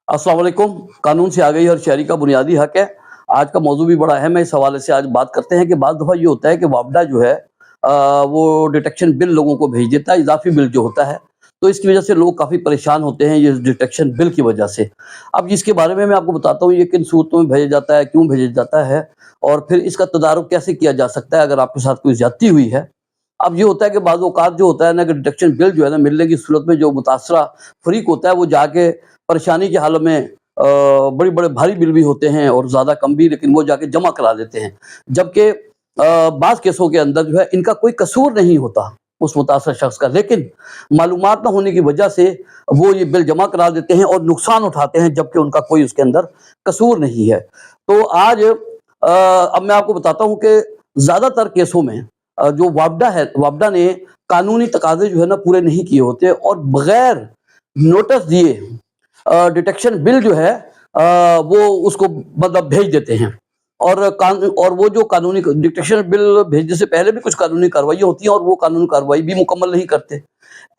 अस्सलाम वालेकुम। कानून से आ गई हर शहरी का बुनियादी हक है। आज का मौजू भी बड़ा अहम है। इस हवाले से आज बात करते हैं कि बाज़ दफ़ा ये होता है कि वापडा जो है वो डिटेक्शन बिल लोगों को भेज देता है, इज़ाफ़ी बिल जो होता है। तो इसकी वजह से लोग काफ़ी परेशान होते हैं ये डिटेक्शन बिल की वजह से। अब इसके बारे में मैं आपको बताता हूँ ये किन सूरतों में भेजा जाता है, क्यों भेजा जाता है और फिर इसका तदारुक कैसे किया जा सकता है अगर आपके साथ कोई ज़्यादती हुई है। अब ये होता है कि बाज़ औक़ात जो होता है ना कि डिटेक्शन बिल जो है ना मिलने की सूरत में जो मुतासरा फ़रीक होता है वो जाके परेशानी की हालत में बड़े-बड़े भारी बिल भी होते हैं और ज़्यादा कम भी, लेकिन वो जाके जमा करा देते हैं। जबकि बाज़ केसों के अंदर जो है इनका कोई कसूर नहीं होता उस मुतासर शख्स का, लेकिन मालूमात ना होने की वजह से वो ये बिल जमा करा देते हैं और नुकसान उठाते हैं जबकि उनका कोई उसके अंदर कसूर नहीं है। तो आज अब मैं आपको बताता हूँ कि ज़्यादातर केसों में जो वापडा है, वापडा ने कानूनी तकाज़े जो है ना पूरे नहीं किए होते और बगैर नोटिस दिए डिटेक्शन बिल जो है वो उसको मतलब भेज देते हैं और वो जो कानूनी डिटेक्शन बिल भेजने से पहले भी कुछ कानूनी कार्रवाई होती है और वो कानूनी कार्रवाई भी मुकम्मल नहीं करते।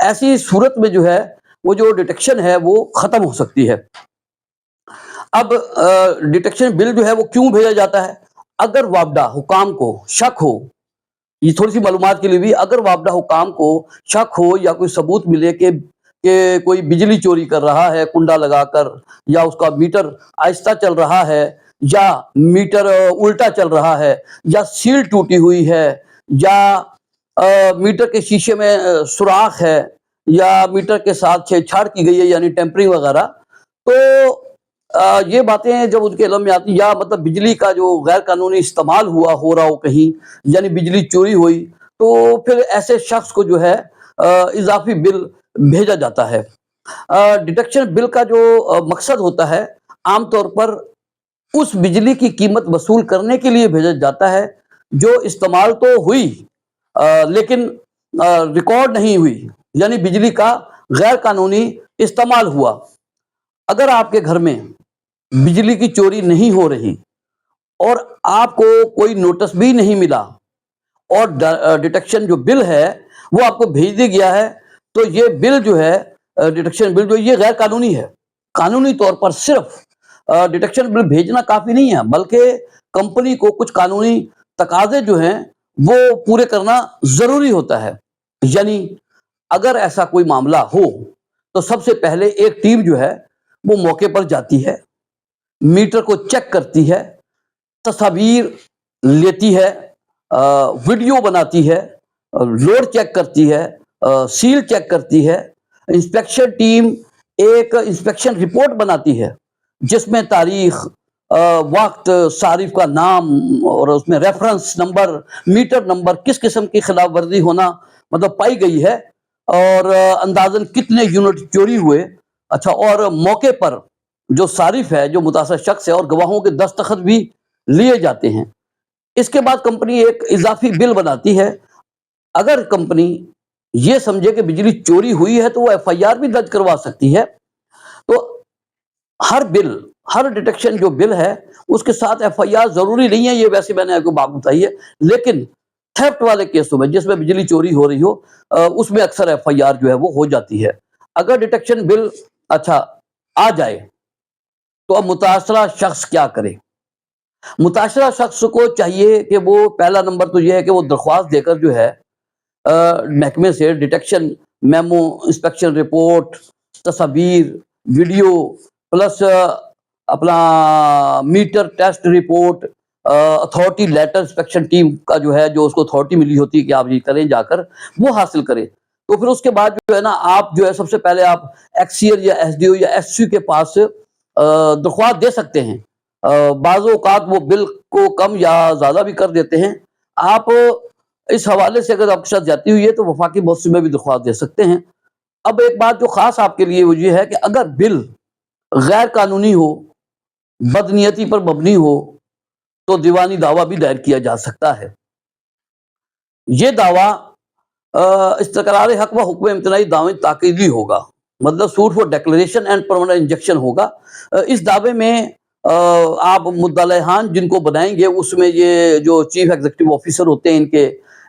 ऐसी सूरत में जो है वो जो डिटेक्शन है वो ख़त्म हो सकती है। अब डिटेक्शन बिल जो है वो क्यों भेजा जाता है? अगर वापडा हुकाम को शक हो, ये थोड़ी-सी मालूमात के लिए भी, अगर वापडा हुकाम को शक हो या कोई सबूत मिले कि कोई बिजली चोरी कर रहा है कुंडा लगाकर, या उसका मीटर आहिस्ता चल रहा है, या मीटर उल्टा चल रहा है, या सील टूटी हुई है, या मीटर के शीशे में सुराख है, या मीटर के साथ छेड़छाड़ की गई है यानी टेम्परिंग वगैरह, तो ये बातें जब उनके इल्म में आती, या मतलब बिजली का जो गैर कानूनी इस्तेमाल हो रहा हो कहीं, यानी बिजली चोरी हुई, तो फिर ऐसे शख्स को जो है इजाफी बिल भेजा जाता है। डिटेक्शन बिल का जो मकसद होता है आमतौर पर उस बिजली की कीमत वसूल करने के लिए भेजा जाता है जो इस्तेमाल तो हुई लेकिन रिकॉर्ड नहीं हुई, यानी बिजली का गैर कानूनी इस्तेमाल हुआ। अगर आपके घर में बिजली की चोरी नहीं हो रही और आपको कोई नोटिस भी नहीं मिला और डिटेक्शन जो बिल है वो आपको भेज दिया गया है, तो ये बिल जो है डिटेक्शन बिल जो ये गैर कानूनी है। कानूनी तौर पर सिर्फ डिटेक्शन बिल भेजना काफ़ी नहीं है, बल्कि कंपनी को कुछ कानूनी तकाज़े जो हैं वो पूरे करना ज़रूरी होता है। यानी अगर ऐसा कोई मामला हो तो सबसे पहले एक टीम जो है वो मौके पर जाती है, मीटर को चेक करती है, तस्वीर लेती है, वीडियो बनाती है, लोड चेक करती है, सील चेक करती है। इंस्पेक्शन टीम एक इंस्पेक्शन रिपोर्ट बनाती है जिसमें तारीख, वक्त, सारिफ का नाम और उसमें रेफरेंस नंबर, मीटर नंबर, किस किस्म की खिलाफ वर्जी होना मतलब पाई गई है और अंदाजन कितने यूनिट चोरी हुए। अच्छा, और मौके पर जो सारिफ है, जो मुतासर शख्स है, और गवाहों के दस्तखत भी लिए जाते हैं। इसके बाद कंपनी एक इजाफी बिल बनाती है। अगर कंपनी ये समझे कि बिजली चोरी हुई है तो वो एफआईआर भी दर्ज करवा सकती है। तो हर डिटेक्शन जो बिल है उसके साथ एफआईआर जरूरी नहीं है, ये वैसे मैंने आपको बात बताई है, लेकिन थेफ्ट वाले केसों में जिसमें बिजली चोरी हो रही हो उसमें अक्सर एफआईआर जो है वो हो जाती है। अगर डिटेक्शन बिल अच्छा आ जाए तो अब मुतासरा शख्स क्या करे? मुतासरा शख्स को चाहिए कि वो पहला नंबर तो ये है कि वो दरख्वास्त देकर जो है महकमे से डिटेक्शन मेमो, इंस्पेक्शन रिपोर्ट, तस्वीर, वीडियो प्लस अपना meter test report, authority letter inspection team का जो है, जो उसको अथॉरिटी मिली होती है कि आप ये करें जाकर, वो हासिल करें। तो फिर उसके बाद जो है ना, आप जो है सबसे पहले आप एक्सीएल या एसडीओ या एससी के पास दरख्वास्त दे सकते हैं। बाज़ औक़ात वो बिल को कम या ज़्यादा भी कर देते हैं। आप इस हवाले से अगर आपके साथ ज्यादती हुई है तो वफाकी मौसम में भी दरख्वास्त दे सकते हैं। अब एक बात जो खास आपके लिए वो ये है कि अगर बिल गैर कानूनी हो, बदनीयती पर मबनी हो, तो दीवानी दावा भी दायर किया जा सकता है। ये दावा इस्तक़रार हक व हुक्म इम्तनाई दावे ताकीदी होगा, मतलब suit for declaration and permanent injection होगा। इस दावे में आप मुद्दलाहान जिनको बनाएंगे उसमें ये जो चीफ एग्जीक्यूटिव ऑफिसर होते हैं, इनके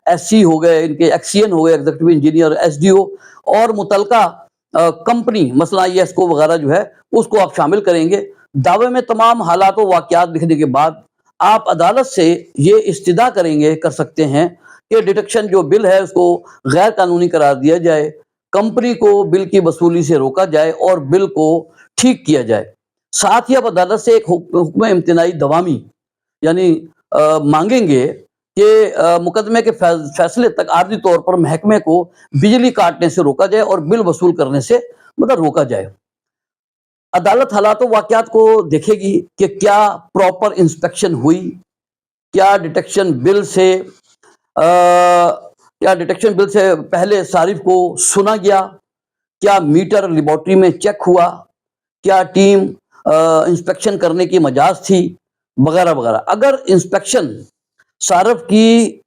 एससी हो गए, इनके एक्सीएन हो गए, एग्जीक्यूटिव इंजीनियर, एसडीओ, और मुतलका کمپنی مثلا IS کو وغیرہ جو ہے اس کو آپ شامل کریں گے۔ دعوے میں تمام حالات و واقعات لکھنے کے بعد آپ عدالت سے یہ استدعا کریں گے، کر سکتے ہیں کہ ڈیٹیکشن جو بل ہے اس کو غیر قانونی قرار دیا جائے، کمپنی کو بل کی وصولی سے روکا جائے اور بل کو ٹھیک کیا جائے۔ ساتھ ہی آپ عدالت سے ایک حکم امتناعی دوامی یعنی مانگیں گے کہ مقدمے کے فیصلے تک عارضی طور پر محکمے کو بجلی کاٹنے سے روکا جائے اور بل وصول کرنے سے روکا جائے۔ عدالت حالات و واقعات کو دیکھے گی کہ کیا پراپر انسپیکشن ہوئی، کیا ڈیٹیکشن بل سے پہلے صارف کو سنا گیا، کیا میٹر لیبارٹری میں چیک ہوا، کیا ٹیم انسپیکشن کرنے کی مجاز تھی، وغیرہ وغیرہ۔ اگر انسپیکشن صارف کی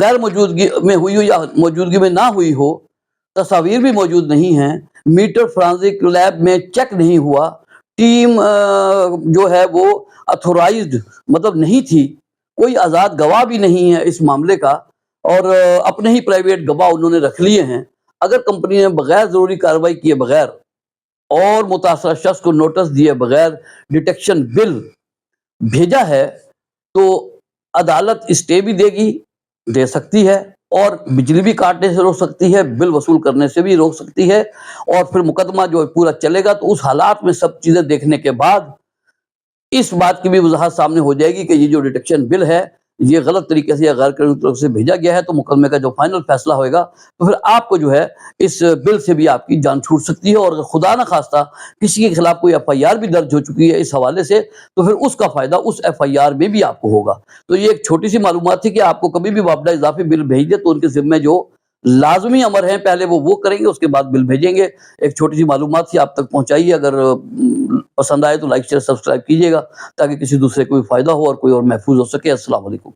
غیر موجودگی میں ہوئی ہو یا موجودگی میں نہ ہوئی ہو، تصاویر بھی موجود نہیں ہیں، میٹر فرانزک لیب میں چیک نہیں ہوا، ٹیم جو ہے وہ اتھورائزڈ نہیں تھی، کوئی آزاد گواہ بھی نہیں ہے اس معاملے کا اور اپنے ہی پرائیویٹ گواہ انہوں نے رکھ لیے ہیں، اگر کمپنی نے بغیر ضروری کارروائی کیے بغیر اور متاثرہ شخص کو نوٹس دیے بغیر ڈیٹیکشن بل بھیجا ہے تو عدالت اسٹے بھی دے سکتی ہے اور بجلی بھی کاٹنے سے روک سکتی ہے، بل وصول کرنے سے بھی روک سکتی ہے، اور پھر مقدمہ جو پورا چلے گا تو اس حالات میں سب چیزیں دیکھنے کے بعد اس بات کی بھی وضاحت سامنے ہو جائے گی کہ یہ جو ڈیٹیکشن بل ہے یہ غلط طریقے سے یا غیر قانونی طریقے سے بھیجا گیا ہے، تو مقدمے کا جو فائنل فیصلہ ہوئے گا تو پھر آپ کو جو ہے اس بل سے بھی آپ کی جان چھوٹ سکتی ہے، اور اگر خدا نہ خواستہ کسی کے خلاف کوئی FIR بھی درج ہو چکی ہے اس حوالے سے تو پھر اس کا فائدہ اس FIR میں بھی آپ کو ہوگا۔ تو یہ ایک چھوٹی سی معلومات تھی کہ آپ کو کبھی بھی وابڈہ اضافی بل بھیج دے تو ان کے ذمے جو لازمی امر ہیں پہلے وہ کریں گے، اس کے بعد بل بھیجیں گے۔ ایک چھوٹی سی معلومات تھی آپ تک پہنچائیے، اگر پسند آئے تو لائک شیئر سبسکرائب کیجیے گا تاکہ کسی دوسرے کو بھی فائدہ ہو اور کوئی اور محفوظ ہو سکے۔ السلام علیکم۔